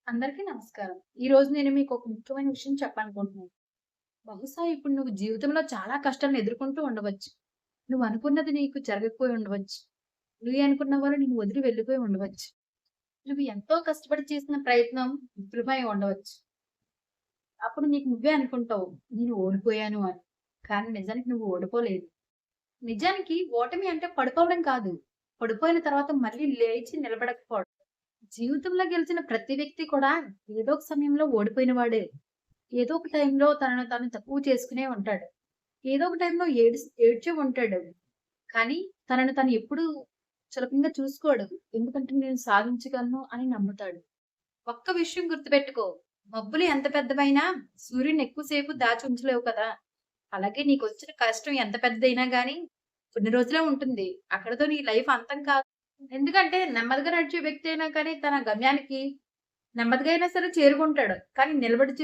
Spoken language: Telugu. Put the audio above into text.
అందరికీ నమస్కారం. ఈరోజు నేను మీకు ఒక ముఖ్యమైన విషయం చెప్పాలనుకుంటున్నాను. బహుశా ఇప్పుడు నువ్వు జీవితంలో చాలా కష్టాలను ఎదుర్కొంటూ ఉండవచ్చు. నువ్వు అనుకున్నది నీకు జరగకపోయి ఉండవచ్చు. నువ్వు అనుకున్న వాళ్ళు నిన్ను వదిలి వెళ్ళిపోయి ఉండవచ్చు. నువ్వు ఎంతో కష్టపడి చేసిన ప్రయత్నం విఫలమై ఉండవచ్చు. అప్పుడు నీకు నువ్వే అనుకుంటావు, నేను ఓడిపోయాను అని. కానీ నిజానికి నువ్వు ఓడిపోలేదు. నిజానికి ఓటమి అంటే పడిపోవడం కాదు. పడిపోయిన తర్వాత మళ్ళీ లేచి నిలబడకపోవడం. జీవితంలో గెలిచిన ప్రతి వ్యక్తి కూడా ఏదో ఒక సమయంలో ఓడిపోయిన వాడే. ఏదో ఒక టైంలో తనను తాను తక్కువ చేసుకునే ఉంటాడు. ఏదో ఒక టైంలో ఏడ్చే ఉంటాడు. కానీ తనను తను ఎప్పుడూ చులకనగా చూసుకోడు. ఎందుకంటే నేను సాధించగలను అని నమ్ముతాడు. ఒక్క విషయం గుర్తుపెట్టుకో. మబ్బులు ఎంత పెద్దవైనా సూర్యుడిని ఎక్కువ సేపు దాచి ఉంచలేవు కదా! అలాగే నీకొచ్చిన కష్టం ఎంత పెద్దదైనా గానీ కొన్ని రోజులే ఉంటుంది. అక్కడితో నీ లైఫ్ అంతం కాదు. ఎందుకంటే నెమ్మదిగా నడిచే వ్యక్తి అయినా కానీ తన గమ్యానికి నెమ్మదిగా అయినా సరే చేరుకుంటాడు. కానీ నిలబడి